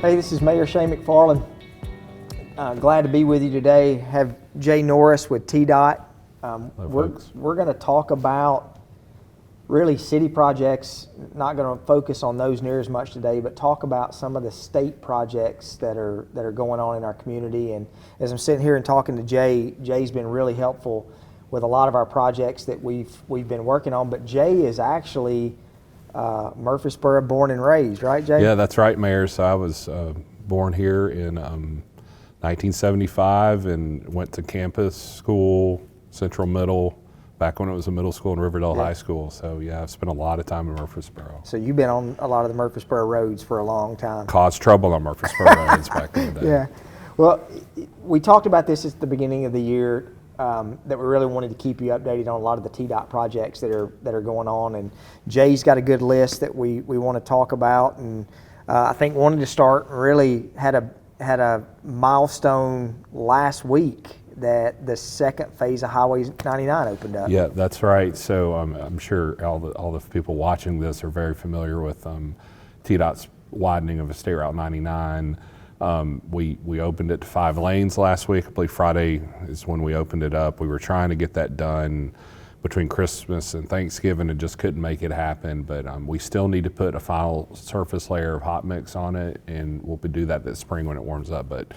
Hey, this is Mayor Shane McFarland. Glad to be with you today. Have Jay Norris with TDOT. We're going to talk about really city projects. Not going to focus on those near as much today, but talk about some of the state projects that are going on in our community. And as I'm sitting here and talking to Jay, Jay's been really helpful with a lot of our projects that we've been working on. But Jay is actually Murfreesboro born and raised, right, Jay? Yeah, that's right, Mayor. So I was born here in 1975 and went to campus school, Central Middle, back when it was a middle school and Riverdale High School. So yeah, I've spent a lot of time in Murfreesboro. So you've been on a lot of the Murfreesboro roads for a long time. Caused trouble on Murfreesboro roads back in the day. Yeah. Well, we talked about this at the beginning of the year, that we really wanted to keep you updated on a lot of the TDOT projects that are going on, and Jay's got a good list that we want to talk about, and I think wanted to start really had a milestone last week that the second phase of Highway 99 opened up. Yeah, that's right. So I'm sure all the people watching this are very familiar with TDOT's widening of State Route 99. We opened it to 5 lanes last week. I believe Friday is when we opened it up. We were trying to get that done between Christmas and Thanksgiving and just couldn't make it happen. But we still need to put a final surface layer of hot mix on it, and we'll do that this spring when it warms up. But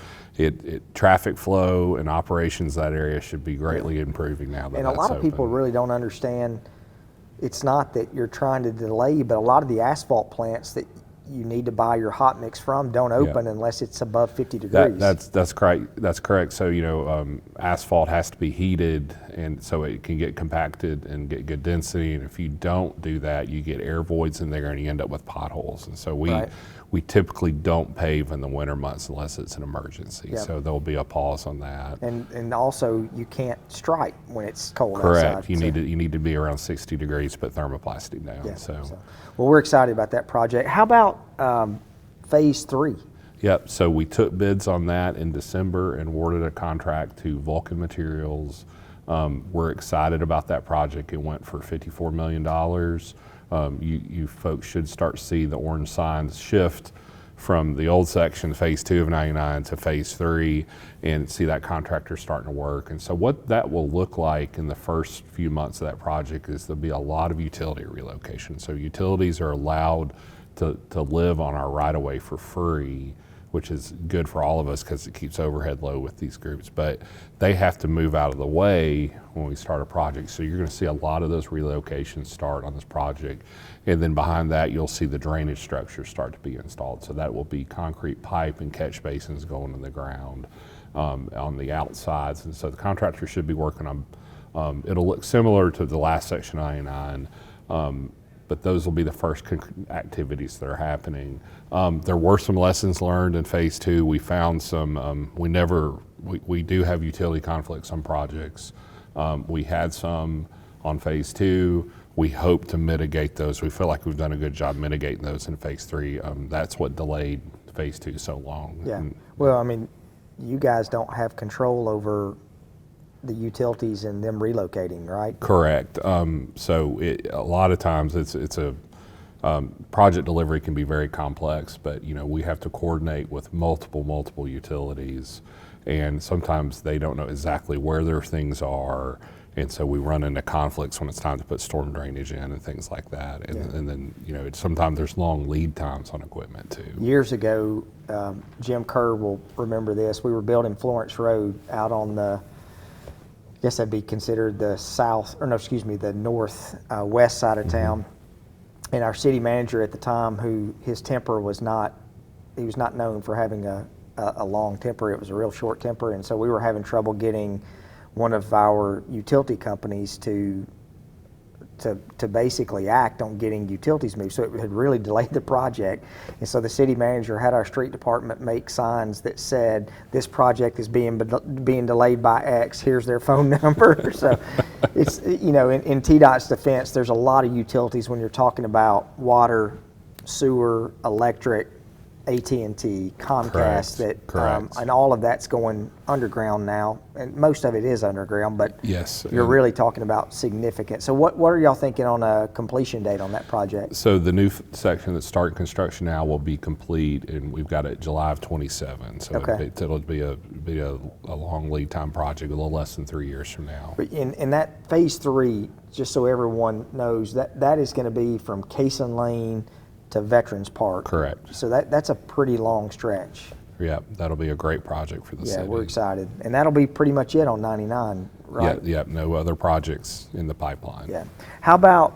traffic flow and operations that area should be greatly improving now that and a lot of people really don't understand. It's not that you're trying to delay, but a lot of the asphalt plants that you need to buy your hot mix from don't open unless it's above 50 degrees. That's correct. That's correct. So asphalt has to be heated, and so it can get compacted and get good density. And if you don't do that, you get air voids in there, and you end up with potholes. And so we typically don't pave in the winter months unless it's an emergency. Yep. So there'll be a pause on that. And also you can't stripe when it's cold outside. Correct. You need to be around 60 degrees to put thermoplastic down. Yeah, so. Well, we're excited about that project. How about phase 3? Yep. So we took bids on that in December and awarded a contract to Vulcan Materials. We're excited about that project. It went for $54 million. You folks should start to see the orange signs shift from the old section, phase 2 of 99, to phase 3, and see that contractor starting to work. And so what that will look like in the first few months of that project is there'll be a lot of utility relocation. So utilities are allowed to live on our right-of-way for free, which is good for all of us because it keeps overhead low with these groups. But they have to move out of the way when we start a project. So you're going to see a lot of those relocations start on this project. And then behind that, you'll see the drainage structure start to be installed. So that will be concrete pipe and catch basins going in the ground on the outsides. And so the contractor should be working on, it'll look similar to the last section 99, but those will be the first activities that are happening. There were some lessons learned in phase 2. We found some, we do have utility conflicts on projects. We had some on phase 2. We hope to mitigate those. We feel like we've done a good job mitigating those in phase 3. That's what delayed phase 2 so long. Yeah, well, I mean, you guys don't have control over the utilities and them relocating, right? Correct. So a lot of times it's a project delivery can be very complex, but we have to coordinate with multiple utilities, and sometimes they don't know exactly where their things are, and so we run into conflicts when it's time to put storm drainage in and things like that. And then sometimes there's long lead times on equipment too. Years ago, Jim Kerr will remember this. We were building Florence Road out on the, I guess that'd be considered the the northwest side of town. And our city manager at the time, who his temper was not, he was not known for having a long temper. It was a real short temper. And so we were having trouble getting one of our utility companies to basically act on getting utilities moved. So it had really delayed the project. And so the city manager had our street department make signs that said, this project is being delayed by X, here's their phone number. So it's, in TDOT's defense, there's a lot of utilities when you're talking about water, sewer, electric, AT&T, Comcast, Correct. that Correct. and all of that's going underground now, and most of it is underground. But Yes. you're really talking about significant. So what are y'all thinking on a completion date on that project? So the new section that's starting construction now will be complete, and we've got it July of 27. So Okay. it'll be a long lead time project, a little less than 3 years from now. But in that phase 3, just so everyone knows, that is going to be from Cason Lane to Veterans Park. Correct. So that's a pretty long stretch. Yeah, that'll be a great project for the Yeah, city. we're excited. And that'll be pretty much it on 99, right? Yeah, no other projects in the pipeline. Yeah. How about,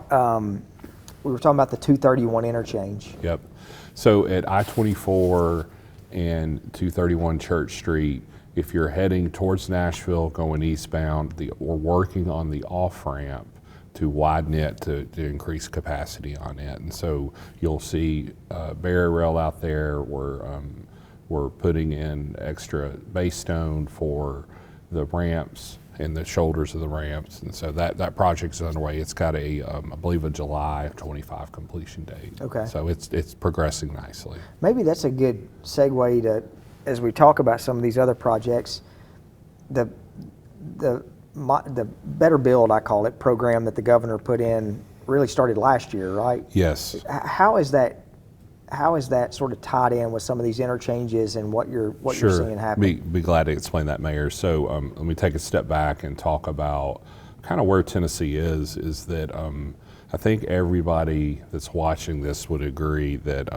we were talking about the 231 interchange. Yep. So at I-24 and 231 Church Street, if you're heading towards Nashville going eastbound, we're working on the off-ramp to widen it to increase capacity on it. And so you'll see barrier rail out there. We're putting in extra base stone for the ramps and the shoulders of the ramps. And so that project's underway. It's got I believe a July of 25 completion date. Okay. So it's progressing nicely. Maybe that's a good segue to, as we talk about some of these other projects, the Better Build, I call it, program that the governor put in really started last year, right? Yes. How is that sort of tied in with some of these interchanges and what you're seeing happen? Be glad to explain that, Mayor. So let me take a step back and talk about kind of where Tennessee is that I think everybody that's watching this would agree that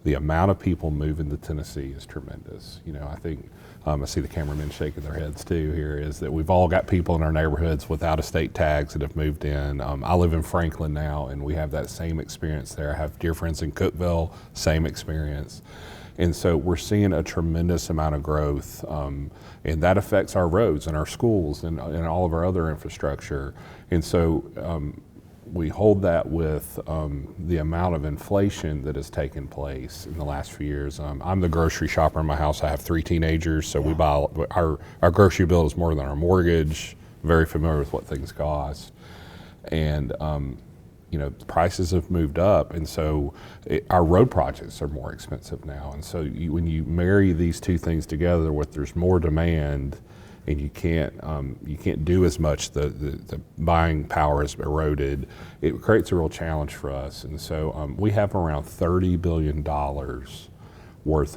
the amount of people moving to Tennessee is tremendous. You know, I think I see the cameramen shaking their heads too here, is that we've all got people in our neighborhoods with out-of-state tags that have moved in. I live in Franklin now, and we have that same experience there. I have dear friends in Cookeville, same experience. And so we're seeing a tremendous amount of growth, and that affects our roads and our schools and all of our other infrastructure. And so we hold that with the amount of inflation that has taken place in the last few years. I'm the grocery shopper in my house. I have 3 teenagers, so we buy our grocery bill is more than our mortgage. Very familiar with what things cost, and you know, prices have moved up, and so our road projects are more expensive now. And so when you marry these two things together, with there's more demand, and you can't do as much, the buying power is eroded, it creates a real challenge for us. And so we have around $30 billion worth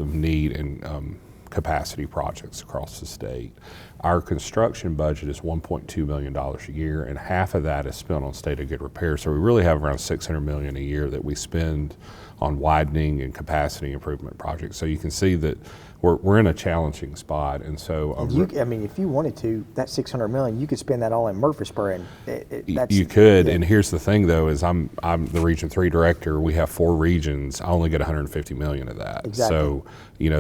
of need and capacity projects across the state. Our construction budget is $1.2 million a year, and half of that is spent on state of good repair. So we really have around $600 million a year that we spend on widening and capacity improvement projects. So you can see that we're in a challenging spot. And so I mean, if you wanted to, that $600 million, you could spend that all in Murfreesboro. And you could. Yeah. And here's the thing, though, is I'm the Region 3 director. We have 4 regions. I only get $150 million of that. Exactly. So, you know,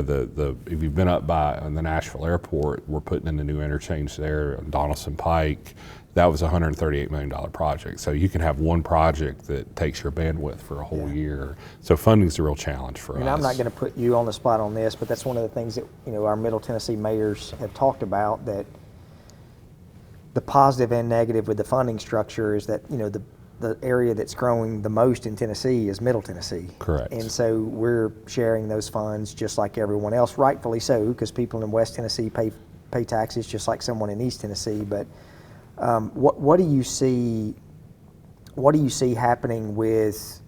if you've been up by the Nashville airport, we're putting in a new interchange there on Donaldson Pike. That was a $138 million project. So you can have one project that takes your bandwidth for a whole year. So funding's a real challenge for us. I'm not going to put you on the spot on this, but that's one of the things that, you know, our Middle Tennessee mayors have talked about, that the positive and negative with the funding structure is that, you know, the area that's growing the most in Tennessee is Middle Tennessee. Correct. And so we're sharing those funds just like everyone else, rightfully so, because people in West Tennessee pay taxes just like someone in East Tennessee. But what do you see happening with?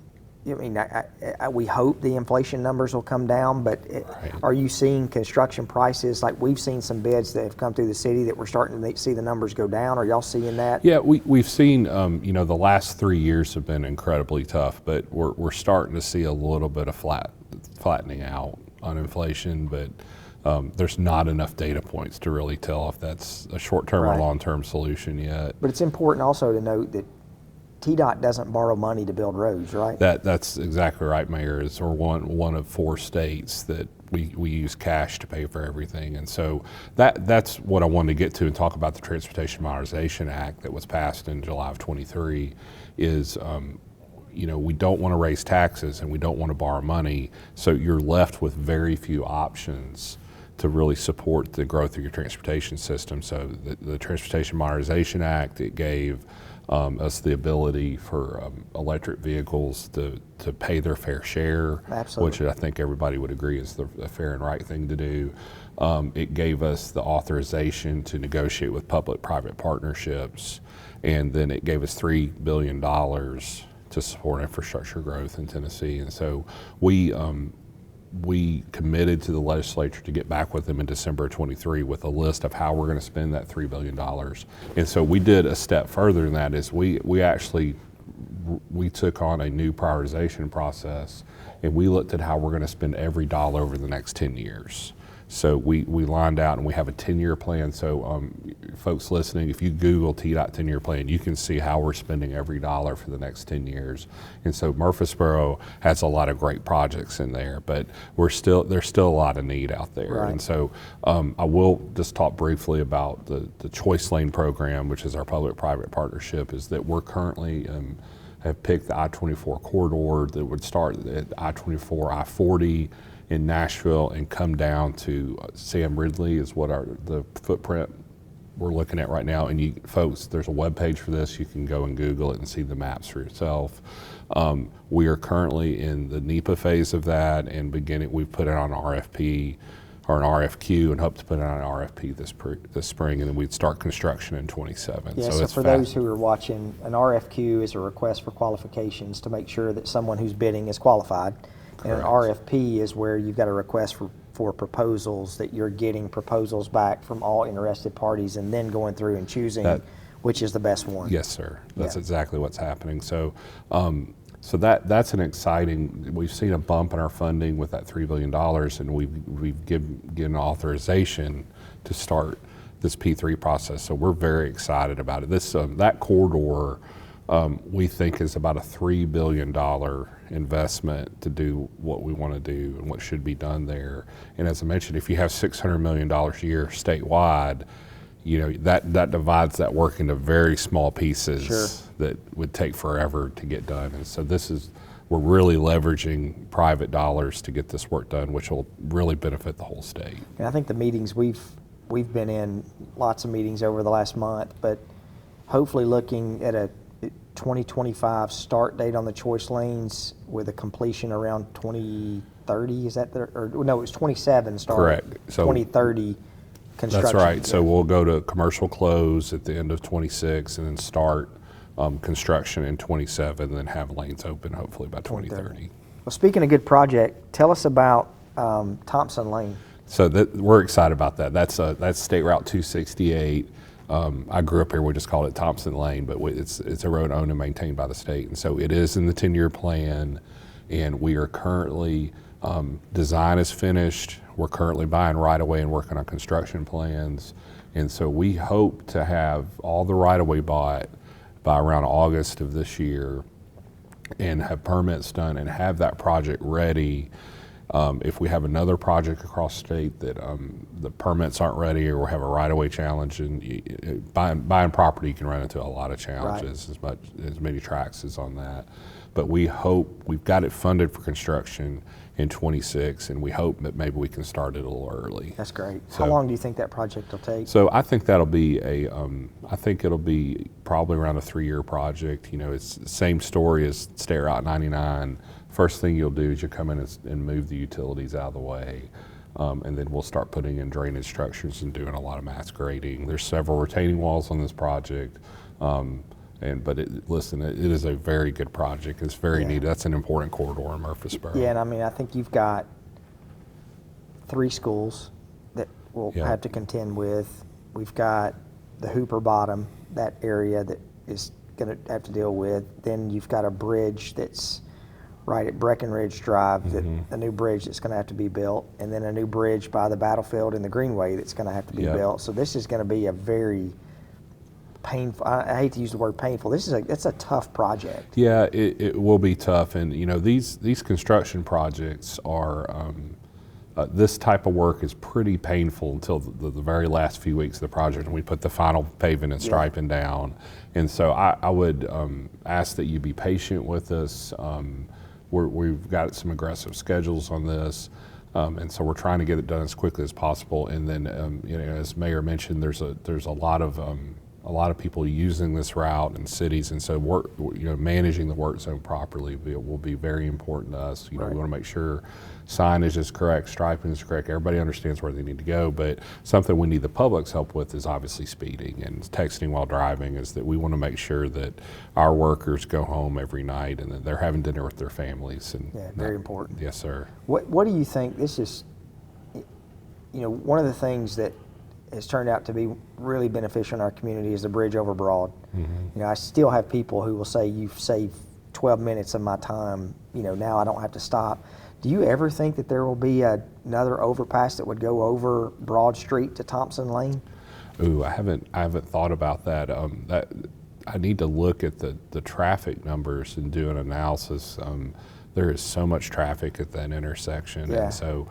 I mean, we hope the inflation numbers will come down, but Right. Are you seeing construction prices, like we've seen some bids that have come through the city that we're starting to see the numbers go down? Are y'all seeing that? Yeah, we've seen, you know, the last 3 years have been incredibly tough, but we're starting to see a little bit of flattening out on inflation, but there's not enough data points to really tell if that's a short-term Right. or long-term solution yet. But it's important also to note that TDOT doesn't borrow money to build roads, right? That's exactly right, Mayor. We're one of 4 states that we use cash to pay for everything. And so that's what I wanted to get to and talk about the Transportation Modernization Act that was passed in July of 23 is, you know, we don't want to raise taxes and we don't want to borrow money. So you're left with very few options to really support the growth of your transportation system. So the Transportation Modernization Act, it gave us the ability for electric vehicles to pay their fair share, Absolutely. which I think everybody would agree is the fair and right thing to do. It gave us the authorization to negotiate with public-private partnerships, and then it gave us $3 billion to support infrastructure growth in Tennessee. And so we committed to the legislature to get back with them in December of 23 with a list of how we're going to spend that $3 billion. And so we did a step further than that is we took on a new prioritization process, and we looked at how we're going to spend every dollar over the next 10 years. So we lined out, and we have a 10-year plan. So folks listening, if you Google TDOT 10-year plan, you can see how we're spending every dollar for the next 10 years. And so Murfreesboro has a lot of great projects in there, but there's still a lot of need out there. Right. And so I will just talk briefly about the Choice Lane program, which is our public-private partnership, is that we're currently have picked the I-24 corridor that would start at I-24, I-40, in Nashville and come down to Sam Ridley is what the footprint we're looking at right now. And folks, there's a web page for this. You can go and Google it and see the maps for yourself. We are currently in the NEPA phase of that, and we've put it on an RFP or an RFQ, and hope to put it on an RFP this spring, and then we'd start construction in 27. Yeah, so for those who are watching, an RFQ is a request for qualifications to make sure that someone who's bidding is qualified. And an RFP is where you've got a request for proposals, that you're getting proposals back from all interested parties and then going through and choosing which is the best one. Yes, sir. That's exactly what's happening. So that's an exciting, we've seen a bump in our funding with that $3 billion, and we've given authorization to start this P3 process. So we're very excited about it. That corridor we think is about a $3 billion investment to do what we want to do and what should be done there. And as I mentioned, if you have $600 million a year statewide, that divides that work into very small pieces that would take forever to get done. And so we're really leveraging private dollars to get this work done, which will really benefit the whole state. And I think the meetings we've been in, lots of meetings over the last month, but hopefully looking at a 2025 start date on the choice lanes with a completion around 2030. Is that no, it's 27 start. Correct. So 2030 construction. That's right. So we'll go to commercial close at the end of 26 and then start construction in 27, and then have lanes open hopefully by 2030. Well, speaking of good project, tell us about Thompson Lane. So we're excited about that. That's State Route 268. I grew up here, we just called it Thompson Lane, but it's a road owned and maintained by the state. And so it is in the 10-year plan, and we are currently, design is finished. We're currently buying right-of-way and working on construction plans. And so we hope to have all the right-of-way bought by around August of this year, and have permits done and have that project ready. If we have another project across state that the permits aren't ready, or we have a right-of-way challenge, and buying property, you can run into a lot of challenges, as many tracks as on that. But we hope we've got it funded for construction in 26, and we hope that maybe we can start it a little early. That's great. How long do you think that project will take? So I think that'll be I think it'll be probably around a 3-year project. It's the same story as State Route 99. First thing you'll do is you'll come in and move the utilities out of the way, and then we'll start putting in drainage structures and doing a lot of mass grading. There's several retaining walls on this project, but it is a very good project. It's very neat. That's an important corridor in Murfreesboro. Yeah, and I mean, I think you've got 3 schools that we'll have to contend with. We've got the Hooper Bottom, that area that is going to have to deal with. Then you've got a bridge that's right at Breckenridge Drive, a new bridge that's going to have to be built, and then a new bridge by the battlefield and the Greenway that's going to have to be built. So this is going to be a very painful, I hate to use the word painful, it's a tough project. Yeah, it will be tough, and these construction projects are, this type of work is pretty painful until the very last few weeks of the project, and we put the final paving and striping down. And so I would ask that you be patient with us. We've got some aggressive schedules on this, and so we're trying to get it done as quickly as possible. And then, as Mayor mentioned, there's a lot of a lot of people using this route in cities, and so managing the work zone properly will be very important to us. We want to make sure signage is correct, striping is correct, everybody understands where they need to go, but something we need the public's help with is obviously speeding and texting while driving. Is that we want to make sure that our workers go home every night and that they're having dinner with their families. And very important. Yes, sir. What do you think? This is, one of the things that has turned out to be really beneficial in our community is the bridge over Broad. Mm-hmm. I still have people who will say, you've saved 12 minutes of my time, now I don't have to stop. Do you ever think that there will be another overpass that would go over Broad Street to Thompson Lane? Ooh, I haven't thought about that. I need to look at the traffic numbers and do an analysis. There is so much traffic at that intersection, and so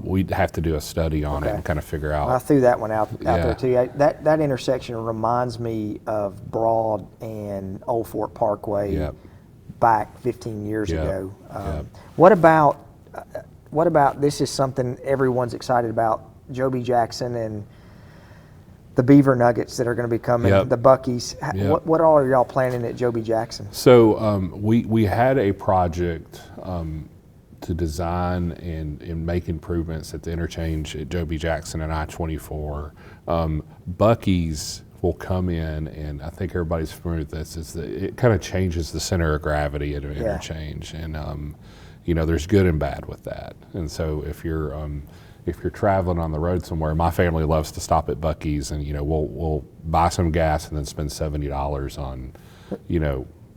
we'd have to do a study on it and kind of figure out. I threw that one out there too. That intersection reminds me of Broad and Old Fort Parkway back 15 years ago. What about this is something everyone's excited about, Joby Jackson and the Beaver Nuggets that are going to be coming, the Buc-ee's. What all are y'all planning at Joby Jackson? So we had a project to design and make improvements at the interchange at Joby Jackson and I-24. Buc-ee's will come in, and I think everybody's familiar with this, is that it kind of changes the center of gravity at an interchange. And there's good and bad with that. And so if you're traveling on the road somewhere, my family loves to stop at Buc-ee's, and we'll buy some gas and then spend $70 on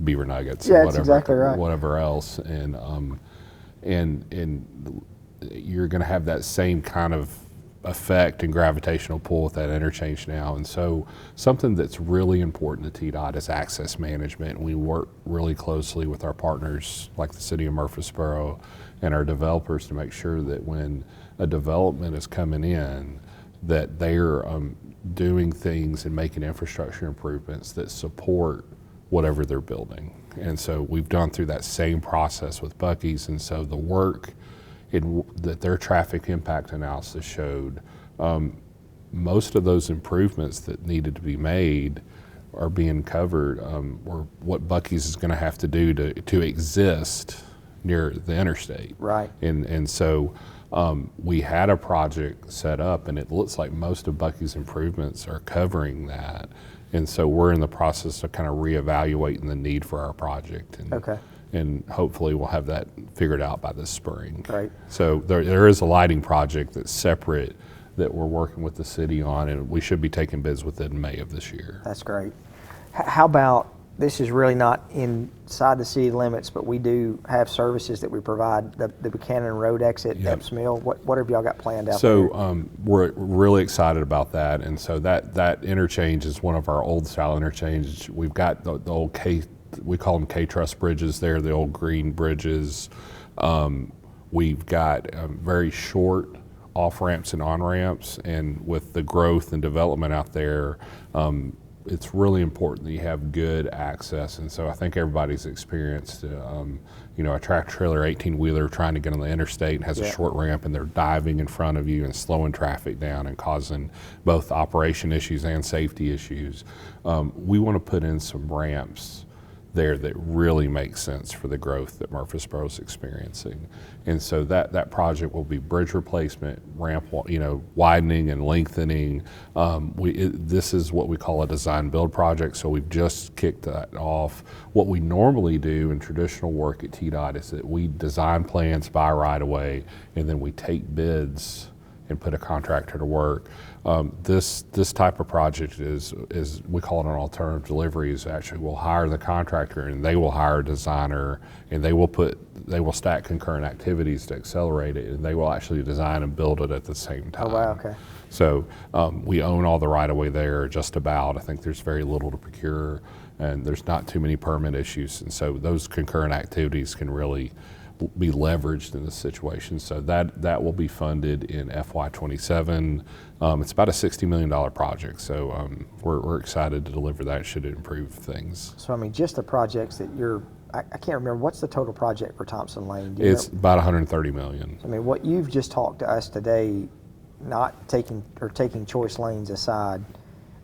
beaver nuggets or whatever, exactly right. whatever else, and you're going to have that same kind of effect and gravitational pull with that interchange now. And so something that's really important to TDOT is access management. We work really closely with our partners like the city of Murfreesboro and our developers to make sure that when a development is coming in, that they're doing things and making infrastructure improvements that support whatever they're building. And so we've gone through that same process with Buc-ee's, and so the work that their traffic impact analysis showed, most of those improvements that needed to be made are being covered, or what Buc-ee's is going to have to do to exist near the interstate. Right. And so we had a project set up, and it looks like most of Buc-ee's improvements are covering that. And so we're in the process of kind of reevaluating the need for our project. And hopefully we'll have that figured out by this spring. Right. So there is a lighting project that's separate that we're working with the city on, and we should be taking bids within May of this year. That's great. How about, this is really not inside the city limits, but we do have services that we provide, the Buchanan Road exit, Epps Mill. What have y'all got planned out there? So we're really excited about that, and so that interchange is one of our old style interchanges. We've got the old we call them K-Truss bridges there, the old green bridges. We've got very short off-ramps and on-ramps, and with the growth and development out there, it's really important that you have good access. And so I think everybody's experienced, a tractor-trailer 18-wheeler trying to get on the interstate and has a short ramp, and they're diving in front of you and slowing traffic down and causing both operation issues and safety issues. We want to put in some ramps there that really makes sense for the growth that Murfreesboro is experiencing. And so that project will be bridge replacement, ramp, widening and lengthening. This is what we call a design build project, so we've just kicked that off. What we normally do in traditional work at TDOT is that we design plans, buy right away, and then we take bids and put a contractor to work. This type of project is we call it an alternative delivery. Is actually we'll hire the contractor and they will hire a designer, and they will stack concurrent activities to accelerate it, and they will actually design and build it at the same time. Oh, wow, okay. So we own all the right of way there, just about. I think there's very little to procure, and there's not too many permit issues, and so those concurrent activities can really be leveraged in this situation. So that will be funded in FY27. It's about a $60 million project, so we're excited to deliver that. Should it improve things? So just the projects that I can't remember, what's the total project for Thompson Lane? It's about $130 million. What you've just talked to us today, not taking choice lanes aside,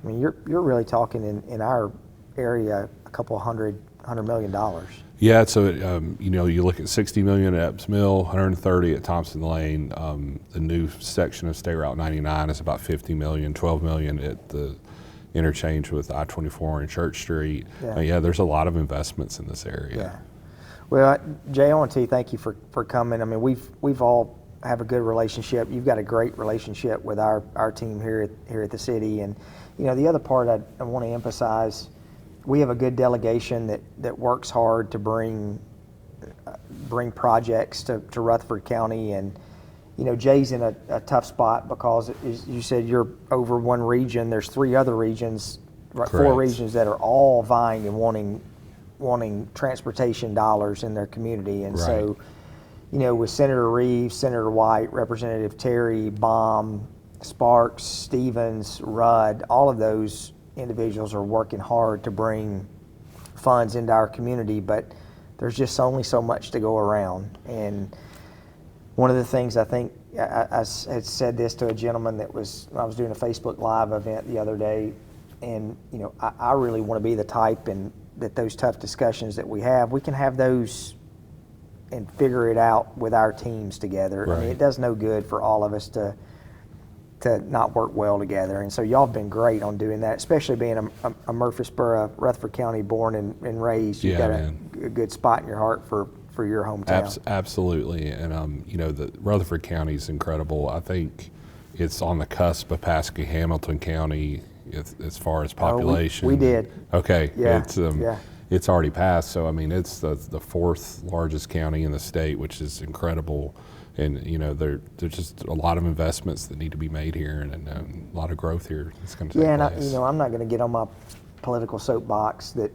I mean, you're really talking in our area a couple $100 million. Yeah, so you look at 60 million at Epps Mill, 130 at Thompson Lane. The new section of State Route 99 is about 50 million, 12 million at the interchange with I-24 and Church Street. Yeah. There's a lot of investments in this area. Yeah. Well, Jay, I want to thank you for coming. I mean, we've all have a good relationship. You've got a great relationship with our team here at the city. And the other part I want to emphasize, we have a good delegation that works hard to bring projects to Rutherford County. And Jay's in a tough spot because, as you said, you're over one region. There's 3 other regions, Correct. 4 regions that are all vying and wanting transportation dollars in their community. And Right. so, with Senator Reeves, Senator White, Representative Terry, Baum, Sparks, Stevens, Rudd, all of those individuals are working hard to bring funds into our community, but there's just only so much to go around. And one of the things I think, I had said this to a gentleman I was doing a Facebook Live event the other day, and I really want to be the type and that those tough discussions that we can have those and figure it out with our teams together. Right. I mean, it does no good for all of us to not work well together. And so y'all have been great on doing that, especially being a Murfreesboro, Rutherford County born and raised. You've got a good spot in your heart for your hometown. Absolutely. And, the Rutherford County is incredible. I think it's on the cusp of passing Hamilton County as far as population. We did. Okay. Yeah. It's already passed. So, I mean, it's the 4th largest county in the state, which is incredible. And, there's just a lot of investments that need to be made here and a lot of growth here that's going to take place. And I'm not going to get on my political soapbox that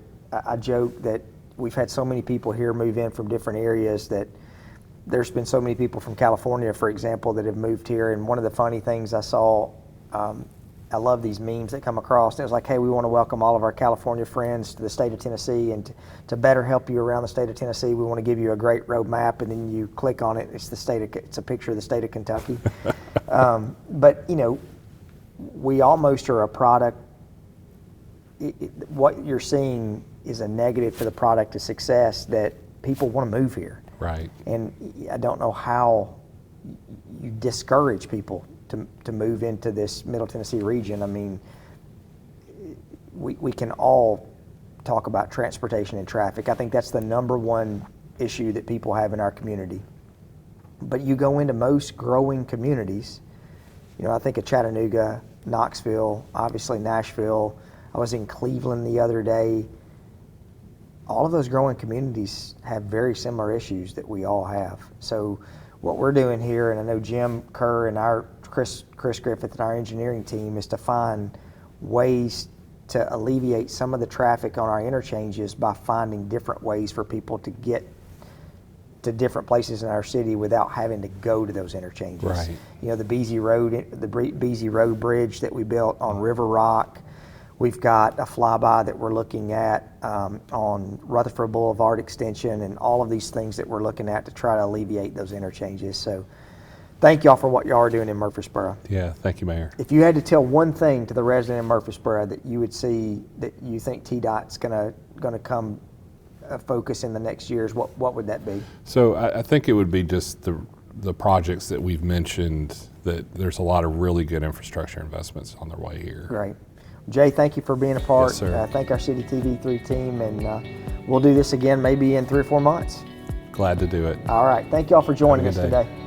I joke that we've had so many people here move in from different areas that there's been so many people from California, for example, that have moved here. And one of the funny things I saw, I love these memes that come across. It was like, hey, we want to welcome all of our California friends to the state of Tennessee, and to better help you around the state of Tennessee, we want to give you a great road map, and then you click on it. It's a picture of the state of Kentucky. But we almost are a product. What you're seeing is a negative to the product of success that people want to move here. Right. And I don't know how you discourage people to move into this Middle Tennessee region. I mean, we can all talk about transportation and traffic. I think that's the #1 issue that people have in our community. But you go into most growing communities, I think of Chattanooga, Knoxville, obviously Nashville. I was in Cleveland the other day. All of those growing communities have very similar issues that we all have. So what we're doing here, and I know Jim Kerr and our Chris Griffith and our engineering team, is to find ways to alleviate some of the traffic on our interchanges by finding different ways for people to get to different places in our city without having to go to those interchanges. Right. The Beasy Road bridge that we built on River Rock. We've got a flyby that we're looking at on Rutherford Boulevard extension, and all of these things that we're looking at to try to alleviate those interchanges. So thank y'all for what y'all are doing in Murfreesboro. Yeah, thank you, Mayor. If you had to tell one thing to the resident of Murfreesboro that you would see that you think TDOT's gonna come focus in the next years, what would that be? So I think it would be just the projects that we've mentioned, that there's a lot of really good infrastructure investments on their way here. Great. Jay, thank you for being a part. Yes, sir. Thank our City TV3 team, and we'll do this again maybe in 3 or 4 months. Glad to do it. All right. Thank y'all for joining us Have a good day. today.